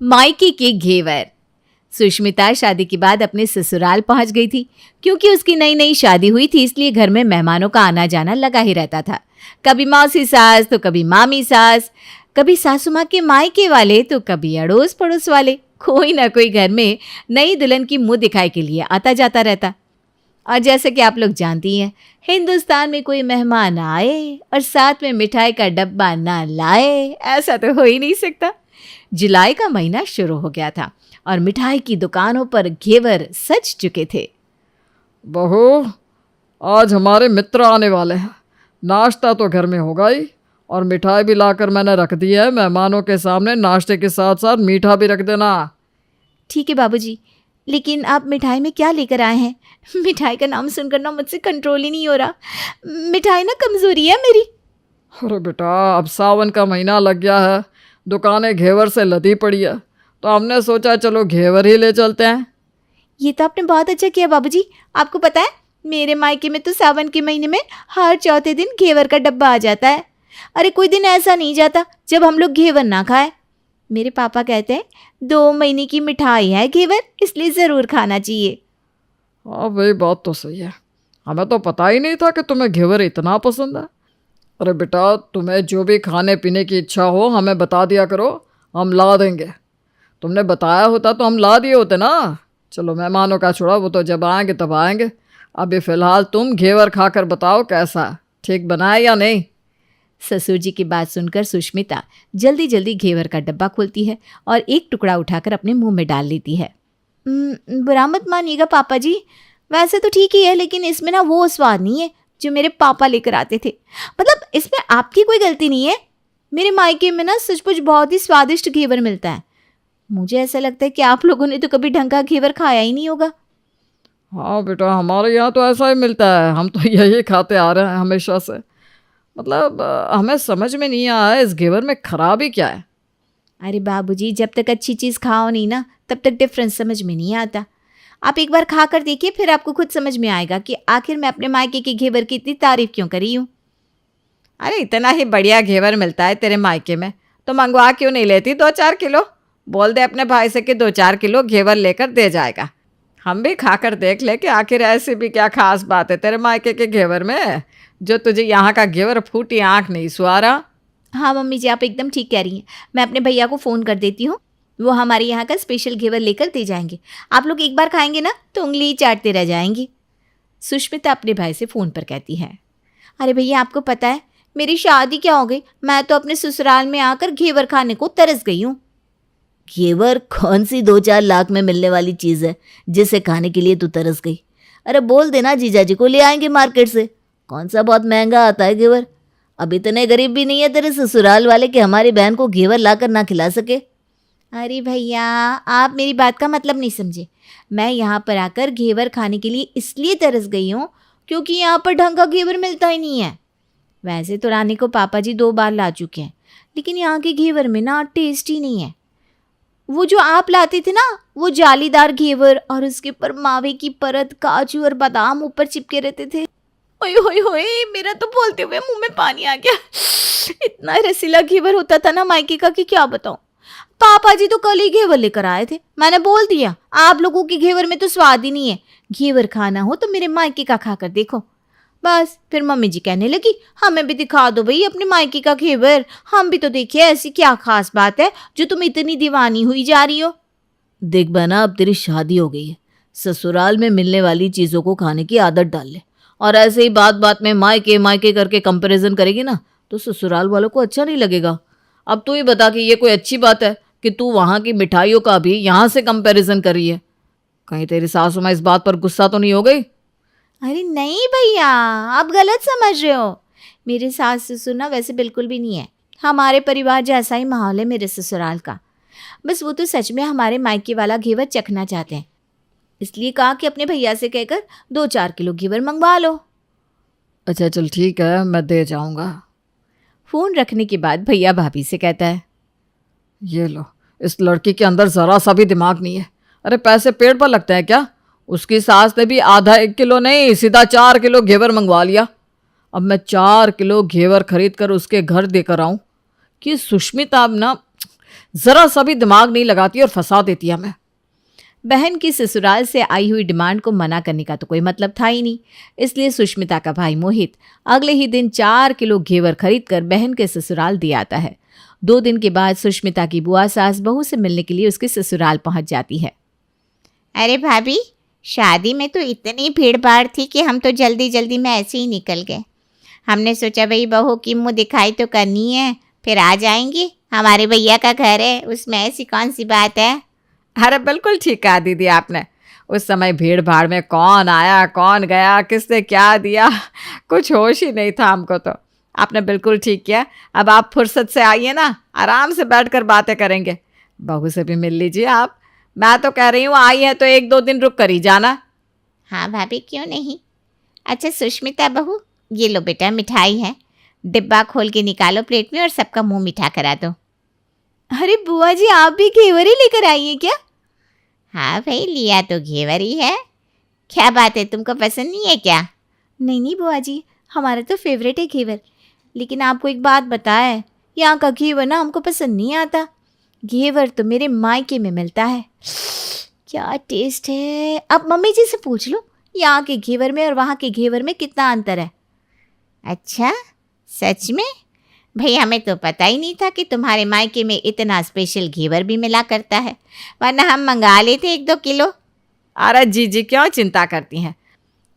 मायके के घेवर। सुष्मिता शादी के बाद अपने ससुराल पहुंच गई थी। क्योंकि उसकी नई नई शादी हुई थी, इसलिए घर में मेहमानों का आना जाना लगा ही रहता था। कभी मौसी सास तो कभी मामी सास, कभी सासू माँ के मायके वाले तो कभी अड़ोस पड़ोस वाले। कोई ना कोई घर में नई दुल्हन की मुंह दिखाई के लिए आता जाता रहता। और जैसे कि आप लोग जानती हैं, हिंदुस्तान में कोई मेहमान आए और साथ में मिठाई का डब्बा ना लाए, ऐसा तो हो ही नहीं सकता। जुलाई का महीना शुरू हो गया था और मिठाई की दुकानों पर घेवर सज चुके थे। बहू, आज हमारे मित्र आने वाले हैं। नाश्ता तो घर में होगा ही, और मिठाई भी लाकर मैंने रख दी है। मेहमानों के सामने नाश्ते के साथ साथ मीठा भी रख देना। ठीक है बाबूजी, लेकिन आप मिठाई में क्या लेकर आए हैं? मिठाई का नाम सुनकर ना मुझसे कंट्रोल ही नहीं हो रहा। मिठाई ना कमजोरी है मेरी। अरे बेटा, अब सावन का महीना लग गया है, दुकानें घेवर से लदी पड़ी है, तो हमने सोचा चलो घेवर ही ले चलते हैं। ये तो आपने बहुत अच्छा किया बाबूजी। आपको पता है, मेरे मायके में तो सावन के महीने में हर चौथे दिन घेवर का डब्बा आ जाता है। अरे कोई दिन ऐसा नहीं जाता जब हम लोग घेवर ना खाएं। मेरे पापा कहते हैं 2 महीने की मिठाई है घेवर, इसलिए ज़रूर खाना चाहिए। हाँ भाई, बात तो सही है। हमें तो पता ही नहीं था कि तुम्हें घेवर इतना पसंद है। अरे बेटा, तुम्हें जो भी खाने पीने की इच्छा हो हमें बता दिया करो, हम ला देंगे। तुमने बताया होता तो हम ला दिए होते ना। चलो मेहमानों का छोड़ा, वो तो जब आएंगे तब आएंगे। अभी फ़िलहाल तुम घेवर खाकर बताओ कैसा, ठीक बना है या नहीं। ससुर जी की बात सुनकर सुष्मिता जल्दी जल्दी घेवर का डब्बा खोलती है और एक टुकड़ा उठाकर अपने मुंह में डाल लेती है। बुरा मत मानिएगा पापा जी, वैसे तो ठीक ही है, लेकिन इसमें ना वो स्वाद नहीं है जो मेरे पापा लेकर आते थे। मतलब इसमें आपकी कोई गलती नहीं है। मेरे मायके में ना सचमुच बहुत ही स्वादिष्ट घेवर मिलता है। मुझे ऐसा लगता है कि आप लोगों ने तो कभी ढंग का घेवर खाया ही नहीं होगा। हाँ बेटा, हमारे यहाँ तो ऐसा ही मिलता है। हम तो यही खाते आ रहे हैं हमेशा से। मतलब हमें समझ में नहीं आया इस घेवर में खराबी क्या है। अरे बाबूजी, जब तक अच्छी चीज़ खाओ नहीं ना, तब तक डिफरेंस समझ में नहीं आता। आप एक बार खा कर देखिए, फिर आपको खुद समझ में आएगा कि आखिर मैं अपने मायके के घेवर की इतनी तारीफ क्यों करी हूँ। अरे इतना ही बढ़िया घेवर मिलता है तेरे मायके में, तो मंगवा क्यों नहीं लेती 2-4 किलो? बोल दे अपने भाई से कि 2-4 किलो घेवर लेकर दे जाएगा। हम भी खाकर देख ले कि आखिर ऐसी भी क्या खास बात है तेरे मायके के घेवर में जो तुझे यहाँ का घेवर फूटी आँख नहीं सुहा रहा। हाँ मम्मी जी, आप एकदम ठीक कह रही हैं। मैं अपने भैया को फ़ोन कर देती हूँ, वो हमारे यहाँ का स्पेशल घेवर लेकर दे जाएंगे। आप लोग एक बार खाएंगे ना तो उंगली ही चाटते रह जाएंगी। सुष्मिता अपने भाई से फ़ोन पर कहती है, अरे भैया आपको पता है मेरी शादी क्या हो गई? मैं तो अपने ससुराल में आकर घेवर खाने को तरस गई हूँ। घेवर कौन सी 2-4 लाख में मिलने वाली चीज़ है जिसे खाने के लिए तू तरस गई? अरे बोल देना जीजाजी को ले आएंगे मार्केट से। कौन सा बहुत महंगा आता है घेवर? अब इतने गरीब भी नहीं है तेरे ससुराल वाले कि हमारी बहन को घेवर लाकर ना खिला सके। अरे भैया, आप मेरी बात का मतलब नहीं समझे। मैं यहाँ पर आकर घेवर खाने के लिए इसलिए तरस गई हूँ क्योंकि यहाँ पर ढंग का घेवर मिलता ही नहीं है। वैसे तो रानी को पापा जी 2 बार ला चुके हैं, लेकिन यहाँ के घेवर में ना टेस्ट ही नहीं है। वो जो आप लाते थे ना, वो जालीदार घेवर और उसके ऊपर मावे की परत, काजू और बादाम ऊपर चिपके रहते थे। ओए होए होए, मेरा तो बोलते हुए मुंह में पानी आ गया। इतना रसीला घेवर होता था ना मायके का कि क्या बताऊं। पापा जी तो कल ही घेवर लेकर आए थे। मैंने बोल दिया आप लोगों के घेवर में तो स्वाद ही नहीं है। घेवर खाना हो तो मेरे मायके का खाकर देखो। बस फिर मम्मी जी कहने लगी, हमें भी दिखा दो भाई अपने मायके का घेवर, हम भी तो देखिए ऐसी क्या खास बात है जो तुम इतनी दीवानी हुई जा रही हो। देख बहना, अब तेरी शादी हो गई है, ससुराल में मिलने वाली चीज़ों को खाने की आदत डाल ले। और ऐसे ही बात बात में मायके मायके करके कंपैरिजन करेगी ना तो ससुराल वालों को अच्छा नहीं लगेगा। अब तू ही बता कि ये कोई अच्छी बात है कि तू वहाँ की मिठाइयों का भी यहाँ से कंपैरिजन कर रही है? कहीं तेरी सासू माँ इस बात पर गुस्सा तो नहीं हो गई? अरे नहीं भैया, आप गलत समझ रहे हो। मेरे सास ससुर ना वैसे बिल्कुल भी नहीं है। हमारे परिवार जैसा ही माहौल है मेरे ससुराल का। बस वो तो सच में हमारे मायके वाला घेवर चखना चाहते हैं, इसलिए कहा कि अपने भैया से कहकर 2-4 किलो घेवर मंगवा लो। अच्छा चल ठीक है, मैं दे जाऊँगा। फ़ोन रखने के बाद भैया भाभी से कहता है, ये लो, इस लड़की के अंदर ज़रा सा भी दिमाग नहीं है। अरे पैसे पेड़ पर लगते हैं क्या? उसकी सास ने भी आधा 1 किलो नहीं, सीधा 4 किलो घेवर मंगवा लिया। अब मैं 4 किलो घेवर खरीद कर उसके घर देकर आऊँ कि सुष्मिता अब ना जरा सा भी दिमाग नहीं लगाती और फंसा देती है हमें। बहन की ससुराल से आई हुई डिमांड को मना करने का तो कोई मतलब था ही नहीं, इसलिए सुष्मिता का भाई मोहित अगले ही दिन 4 किलो घेवर खरीदकर बहन के ससुराल दे आता है। 2 दिन के बाद सुष्मिता की बुआ सास बहू से मिलने के लिए उसके ससुराल पहुंच जाती है। अरे भाभी, शादी में तो इतनी भीड़ भाड़ थी कि हम तो जल्दी जल्दी में ऐसे ही निकल गए। हमने सोचा भाई बहू की मुँह दिखाई तो करनी है, फिर आ जाएंगे, हमारे भैया का घर है, उसमें ऐसी कौन सी बात है। अरे बिल्कुल ठीक कहा दीदी आपने। उस समय भीड़ भाड़ में कौन आया कौन गया, किसने क्या दिया, कुछ होश ही नहीं था हमको। तो आपने बिल्कुल ठीक किया। अब आप फुर्सत से आइए ना, आराम से बैठकर बातें करेंगे। बहू से भी मिल लीजिए आप। मैं तो कह रही हूँ आई है तो 1-2 दिन रुक कर ही जाना। हाँ भाभी, क्यों नहीं। अच्छा सुष्मिता बहू, ये लो बेटा मिठाई है, डिब्बा खोल के निकालो प्लेट में और सबका मुंह मीठा करा दो। अरे बुआ जी, आप भी घेवर ही लेकर आई हैं क्या? हाँ भाई, लिया तो घेवर ही है। क्या बात है, तुमको पसंद नहीं है क्या? नहीं नहीं बुआ जी, हमारा तो फेवरेट है घेवर। लेकिन आपको एक बात बताए, यहाँ का घेवर ना हमको पसंद नहीं आता। घेवर तो मेरे मायके में मिलता है, क्या टेस्ट है। अब मम्मी जी से पूछ लो, यहाँ के घेवर में और वहाँ के घेवर में कितना अंतर है। अच्छा, सच में? भाई हमें तो पता ही नहीं था कि तुम्हारे मायके में इतना स्पेशल घेवर भी मिला करता है, वरना हम मंगा लेते 1-2 किलो। अरे जी क्यों चिंता करती हैं,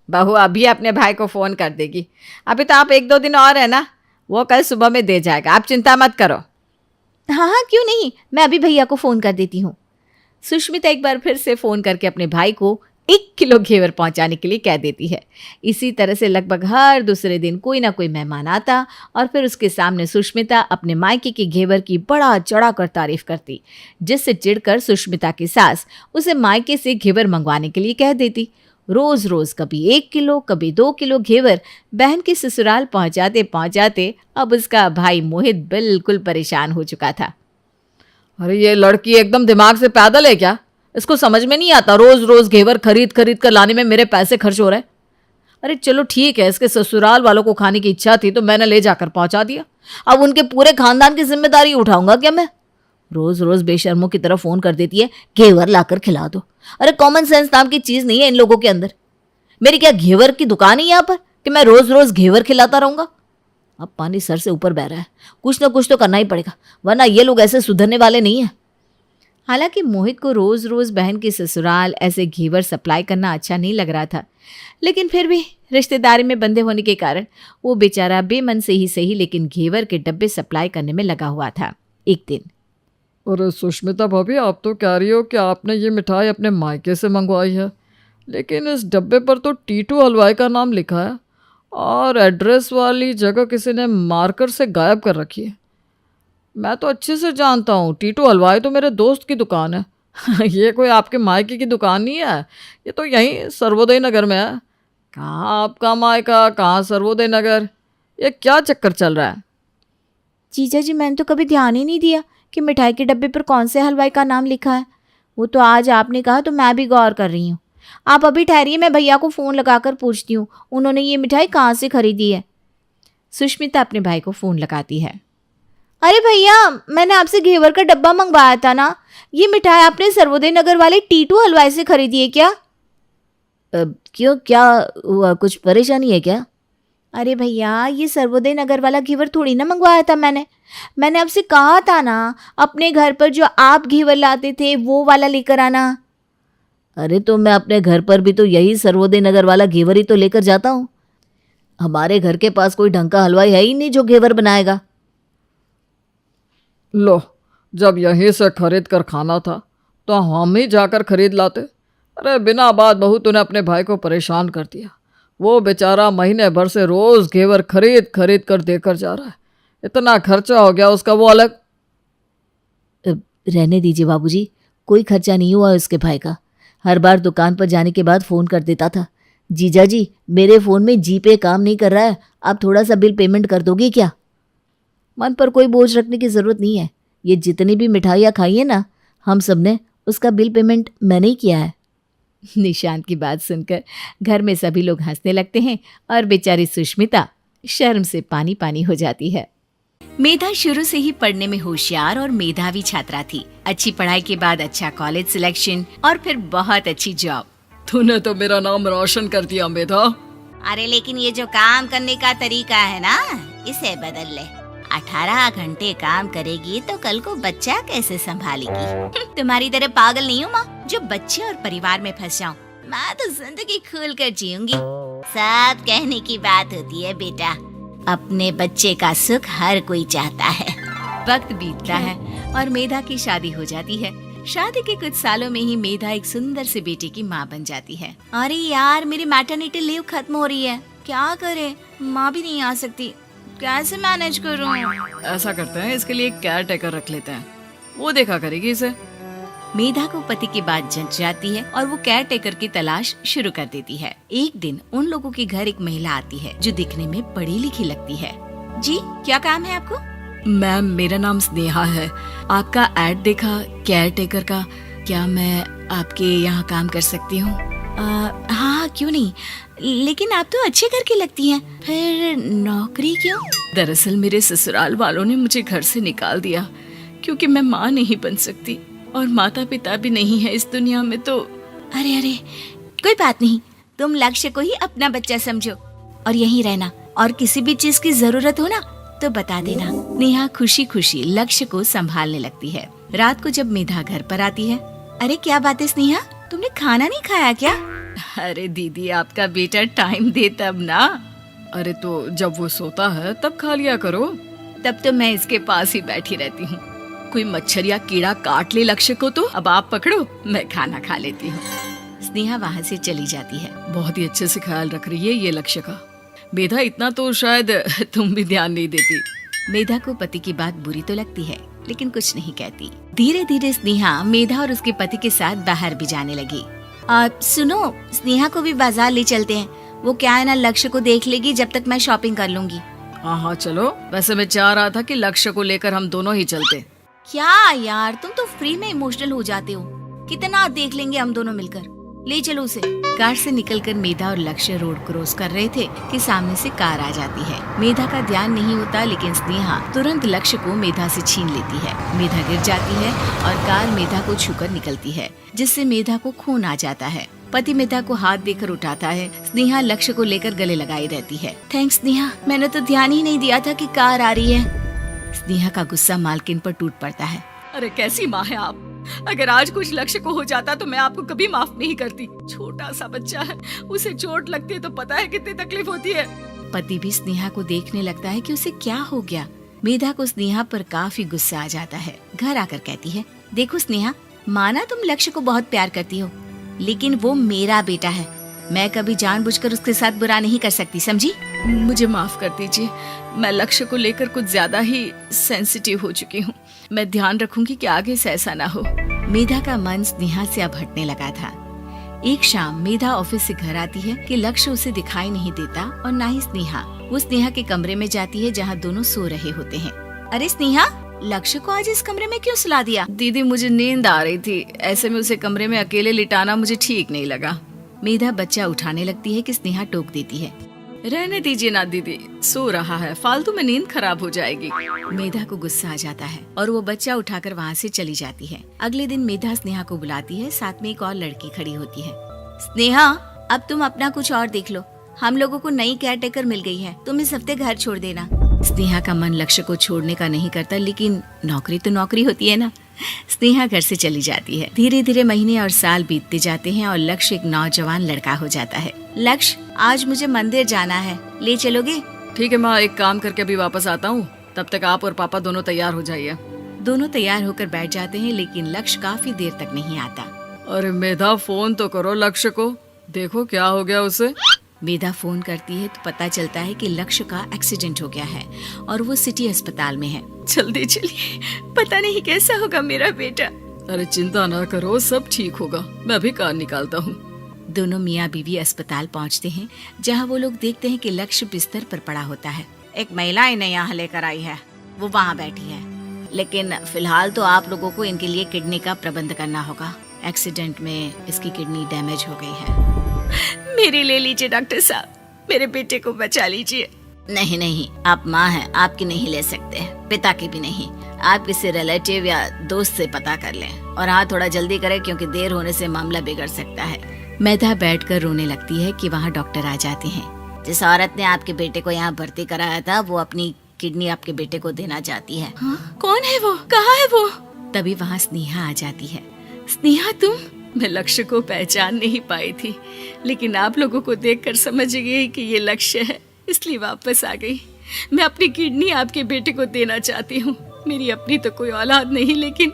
बहू अभी अपने भाई को फ़ोन कर देगी। अभी तो आप 1-2 दिन और है ना, वो कल सुबह में दे जाएगा, आप चिंता मत करो। हाँ हाँ क्यों नहीं, मैं अभी भैया को फ़ोन कर देती हूँ। सुष्मिता एक बार फिर से फ़ोन करके अपने भाई को 1 किलो घेवर पहुंचाने के लिए कह देती है। इसी तरह से लगभग हर दूसरे दिन कोई ना कोई मेहमान आता और फिर उसके सामने सुष्मिता अपने मायके के घेवर की बड़ा चढ़ा कर तारीफ करती, जिससे चिढ़कर सुष्मिता की सास उसे मायके से घेवर मंगवाने के लिए कह देती। रोज रोज कभी 1 किलो कभी 2 किलो घेवर बहन के ससुराल पहुंचाते पहुंचाते अब उसका भाई मोहित बिल्कुल परेशान हो चुका था। अरे ये लड़की एकदम दिमाग से पैदल है क्या? इसको समझ में नहीं आता, रोज रोज घेवर खरीद खरीद कर लाने में मेरे पैसे खर्च हो रहे हैं। अरे चलो ठीक है, इसके ससुराल वालों को खाने की इच्छा थी तो मैंने ले जाकर पहुंचा दिया, अब उनके पूरे खानदान की जिम्मेदारी उठाऊंगा क्या मैं? रोज रोज बेशर्मों की तरह फोन कर देती है, घेवर लाकर खिला दो। अरे कॉमन सेंस नाम की चीज नहीं है इन लोगों के अंदर। मेरी क्या घेवर की दुकान है यहाँ पर कि मैं रोज रोज घेवर खिलाता रहूंगा? अब पानी सर से ऊपर बह रहा है, कुछ ना कुछ तो करना ही पड़ेगा, वरना ये लोग ऐसे सुधरने वाले नहीं है। हालांकि मोहित को रोज रोज बहन के ससुराल ऐसे घेवर सप्लाई करना अच्छा नहीं लग रहा था, लेकिन फिर भी रिश्तेदारी में बंधे होने के कारण वो बेचारा बेमन से ही सही लेकिन घेवर के डब्बे सप्लाई करने में लगा हुआ था। एक दिन, अरे सुष्मिता भाभी, आप तो कह रही हो कि आपने ये मिठाई अपने मायके से मंगवाई है, लेकिन इस डब्बे पर तो टीटू हलवाई का नाम लिखा है और एड्रेस वाली जगह किसी ने मार्कर से गायब कर रखी है। मैं तो अच्छे से जानता हूँ, टीटू हलवाई तो मेरे दोस्त की दुकान है ये कोई आपके मायके की दुकान नहीं है, ये तो यहीं सर्वोदय नगर में है। कहाँ आपका मायका, कहाँ सर्वोदय नगर, ये क्या चक्कर चल रहा है? जीजा जी मैंने तो कभी ध्यान ही नहीं दिया कि मिठाई के डब्बे पर कौन से हलवाई का नाम लिखा है। वो तो आज आपने कहा तो मैं भी गौर कर रही हूँ। आप अभी ठहरिए, मैं भैया को फ़ोन लगाकर पूछती हूँ उन्होंने ये मिठाई कहाँ से खरीदी है। सुष्मिता अपने भाई को फ़ोन लगाती है। अरे भैया, मैंने आपसे घेवर का डब्बा मंगवाया था ना, ये मिठाई आपने सर्वोदय नगर वाले टीटू हलवाई से खरीदी है क्या? क्यों, क्या हुआ, कुछ परेशानी है क्या? अरे भैया, ये सर्वोदय नगर वाला घेवर थोड़ी ना मंगवाया था मैंने आपसे कहा था ना अपने घर पर जो आप घेवर लाते थे वो वाला लेकर आना। अरे तो मैं अपने घर पर भी तो यही सर्वोदय नगर वाला घेवर ही तो लेकर जाता हूँ। हमारे घर के पास कोई ढंग का हलवाई है ही नहीं जो घेवर बनाएगा। लो, जब यहीं से खरीद कर खाना था तो हम ही जाकर खरीद लाते। अरे बिना बात बहू तूने अपने भाई को परेशान कर दिया। वो बेचारा महीने भर से रोज़ घेवर खरीद खरीद कर देकर जा रहा है, इतना खर्चा हो गया उसका वो अलग। रहने दीजिए बाबूजी, कोई खर्चा नहीं हुआ उसके भाई का। हर बार दुकान पर जाने के बाद फ़ोन कर देता था, जीजा जी मेरे फ़ोन में जीपे काम नहीं कर रहा है, आप थोड़ा सा बिल पेमेंट कर दोगे क्या? मन पर कोई बोझ रखने की ज़रूरत नहीं है, ये जितनी भी मिठाइयाँ खाई है ना हम सब ने, उसका बिल पेमेंट मैंने ही किया है। निशांत की बात सुनकर घर में सभी लोग हंसने लगते हैं और बेचारी सुष्मिता शर्म से पानी पानी हो जाती है। मेधा शुरू से ही पढ़ने में होशियार और मेधावी छात्रा थी। अच्छी पढ़ाई के बाद अच्छा कॉलेज सिलेक्शन और फिर बहुत अच्छी जॉब। तूने तो मेरा नाम रोशन कर दिया मेधा। अरे लेकिन ये जो काम करने का तरीका है ना, इसे बदल ले। 18 घंटे काम करेगी तो कल को बच्चा कैसे संभालेगी? तुम्हारी तरह पागल नहीं हूँ माँ जो बच्चे और परिवार में फंस जाऊँ। मैं तो जिंदगी खुल कर जीऊंगी। सब कहने की बात होती है बेटा, अपने बच्चे का सुख हर कोई चाहता है। वक्त बीतता है और मेधा की शादी हो जाती है। शादी के कुछ सालों में ही मेधा एक सुंदर से बेटे की माँ बन जाती है। अरे यार, मेरी मैटरनिटी लीव खत्म हो रही है, क्या करे? माँ भी नहीं आ सकती, कैसे मैनेज करूँ? ऐसा करते हैं, इसके लिए एक केयर टेकर रख लेते हैं, वो देखा करेगी इसे। मेधा को पति की बात जंच जाती है और वो केयर टेकर की तलाश शुरू कर देती है। एक दिन उन लोगों के घर एक महिला आती है जो दिखने में पढ़ी लिखी लगती है। जी, क्या काम है आपको? मैम, मेरा नाम स्नेहा है। आपका एड देखा केयर टेकर का, क्या मैं आपके यहाँ काम कर सकती हूँ? हाँ, क्यों नहीं, लेकिन आप तो अच्छे घर की लगती हैं, फिर नौकरी क्यों? दरअसल मेरे ससुराल वालों ने मुझे घर से निकाल दिया क्योंकि मैं माँ नहीं बन सकती और माता पिता भी नहीं है इस दुनिया में। तो अरे कोई बात नहीं, तुम लक्ष्य को ही अपना बच्चा समझो और यहीं रहना, और किसी भी चीज की जरूरत हो ना तो बता देना। नेहा खुशी खुशी लक्ष्य को संभालने लगती है। रात को जब मेधा घर पर आती है, अरे क्या बात है स्नेहा, तुमने खाना नहीं खाया क्या? अरे दीदी, आपका बेटा टाइम दे तब ना। अरे तो जब वो सोता है तब खा लिया करो। तब तो मैं इसके पास ही बैठी रहती हूँ। कोई मच्छर या कीड़ा काट ले लक्ष्य को तो अब आप पकड़ो, मैं खाना खा लेती हूँ। स्नेहा वहाँ से चली जाती है। बहुत ही अच्छे से ख्याल रख रही है ये लक्ष्य का। मेधा, इतना तो शायद तुम भी ध्यान नहीं देती। मेधा को पति की बात बुरी तो लगती है लेकिन कुछ नहीं कहती। धीरे धीरे स्नेहा मेधा और उसके पति के साथ बाहर भी जाने लगी। सुनो, स्नेहा को भी बाजार ले चलते हैं, वो क्या है ना लक्ष्य को देख लेगी जब तक मैं शॉपिंग कर लूंगी। हाँ चलो, वैसे मैं चाह रहा था कि लक्ष्य को लेकर हम दोनों ही चलते। क्या यार, तुम तो फ्री में इमोशनल हो जाते हो, कितना देख लेंगे हम दोनों मिलकर, ले चलो उसे। कार से निकलकर मेधा और लक्ष्य रोड क्रॉस कर रहे थे कि सामने से कार आ जाती है। मेधा का ध्यान नहीं होता लेकिन स्नेहा तुरंत लक्ष्य को मेधा से छीन लेती है। मेधा गिर जाती है और कार मेधा को छूकर निकलती है, जिससे मेधा को खून आ जाता है। पति मेधा को हाथ देकर उठाता है। स्नेहा लक्ष्य को लेकर गले लगाई रहती है। थैंक्स स्नेहा, मैंने तो ध्यान ही नहीं दिया था कि कार आ रही है। स्नेहा का गुस्सा मालकिन पर टूट पड़ता है। अरे कैसी माँ है आप, अगर आज कुछ लक्ष्य को हो जाता तो मैं आपको कभी माफ नहीं करती। छोटा सा बच्चा है, उसे चोट लगती है तो पता है कितनी तकलीफ होती है। पति भी स्नेहा को देखने लगता है कि उसे क्या हो गया। मेधा को स्नेहा पर काफी गुस्सा आ जाता है। घर आकर कहती है, देखो स्नेहा, माना तुम लक्ष्य को बहुत प्यार करती हो, लेकिन वो मेरा बेटा है, मैं कभी जानबूझकर उसके साथ बुरा नहीं कर सकती, समझी? मुझे माफ कर दीजिए, मैं लक्ष्य को लेकर कुछ ज्यादा ही सेंसिटिव हो चुकी हूँ। मैं ध्यान रखूंगी कि आगे से ऐसा ना हो। मेधा का मन स्नेहा से अब हटने लगा था। एक शाम मेधा ऑफिस से घर आती है कि लक्ष्य उसे दिखाई नहीं देता और ना ही स्नेहा। वो स्नेहा के कमरे में जाती है जहाँ दोनों सो रहे होते हैं। अरे स्नेहा, लक्ष्य को आज इस कमरे में क्यों सुला दिया? दीदी, मुझे नींद आ रही थी, ऐसे में उसे कमरे में अकेले लिटाना मुझे ठीक नहीं लगा। मेधा बच्चा उठाने लगती है कि स्नेहा टोक देती है। रहने दीजिए ना दीदी, सो रहा है, फालतू में नींद खराब हो जाएगी। मेधा को गुस्सा आ जाता है और वो बच्चा उठाकर वहाँ से चली जाती है। अगले दिन मेधा स्नेहा को बुलाती है, साथ में एक और लड़की खड़ी होती है। स्नेहा, अब तुम अपना कुछ और देख लो, हम लोगों को नई केयर टेकर मिल गई है, तुम इस हफ्ते घर छोड़ देना। स्नेहा का मन लक्ष्य को छोड़ने का नहीं करता, लेकिन नौकरी तो नौकरी होती है ना। स्नेहा घर से चली जाती है। धीरे धीरे महीने और साल बीतते जाते हैं और लक्ष्य एक नौजवान लड़का हो जाता है। लक्ष्य, आज मुझे मंदिर जाना है, ले चलोगे? ठीक है माँ, एक काम करके अभी वापस आता हूँ, तब तक आप और पापा दोनों तैयार हो जाइए। दोनों तैयार होकर बैठ जाते हैं लेकिन लक्ष्य काफी देर तक नहीं आता। अरे मेधा, फोन तो करो लक्ष्य को, देखो क्या हो गया उसे। मेधा फोन करती है तो पता चलता है कि लक्ष्य का एक्सीडेंट हो गया है और वो सिटी अस्पताल में है। जल्दी चलिए, पता नहीं कैसा होगा मेरा बेटा। अरे चिंता ना करो, सब ठीक होगा, मैं अभी कार निकालता हूँ। दोनों मियाँ बीवी अस्पताल पहुँचते हैं जहाँ वो लोग देखते हैं कि लक्ष्य बिस्तर पर पड़ा होता है। एक महिला इन्हें यहाँ लेकर आई है, वो वहाँ बैठी है, लेकिन फिलहाल तो आप लोगों को इनके लिए किडनी का प्रबंध करना होगा। एक्सीडेंट में इसकी किडनी डैमेज हो गई है। मेरी ले लीजिए डॉक्टर साहब, मेरे बेटे को बचा लीजिए। नहीं नहीं, आप माँ हैं, आपकी नहीं ले सकते, पिता की भी नहीं। आप किसी रिलेटिव या दोस्त से पता कर लें। और हाँ, थोड़ा जल्दी करें क्योंकि देर होने से मामला बिगड़ सकता है। मेधा बैठकर रोने लगती है कि वहाँ डॉक्टर आ जाते हैं। जिस औरत ने आपके बेटे को यहाँ भर्ती कराया था वो अपनी किडनी आपके बेटे को देना चाहती है। हाँ? कौन है वो? कहाँ है वो? तभी वहाँ स्नेहा आ जाती है। स्नेहा तुम? मैं लक्ष्य को पहचान नहीं पाई थी, लेकिन आप लोगों को देखकर समझ गई कि ये लक्ष्य है, इसलिए वापस आ गई। मैं अपनी किडनी आपके बेटे को देना चाहती हूँ। मेरी अपनी तो कोई औलाद नहीं, लेकिन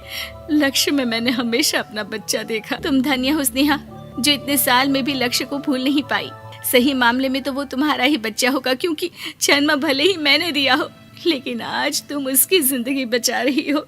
लक्ष्य में मैंने हमेशा अपना बच्चा देखा। तुम धन्य हो स्नेहा, जो इतने साल में भी लक्ष्य को भूल नहीं पाई। सही मामले में तो वो तुम्हारा ही बच्चा होगा, क्योंकि जन्म भले ही मैंने दिया हो, लेकिन आज तुम उसकी जिंदगी बचा रही हो।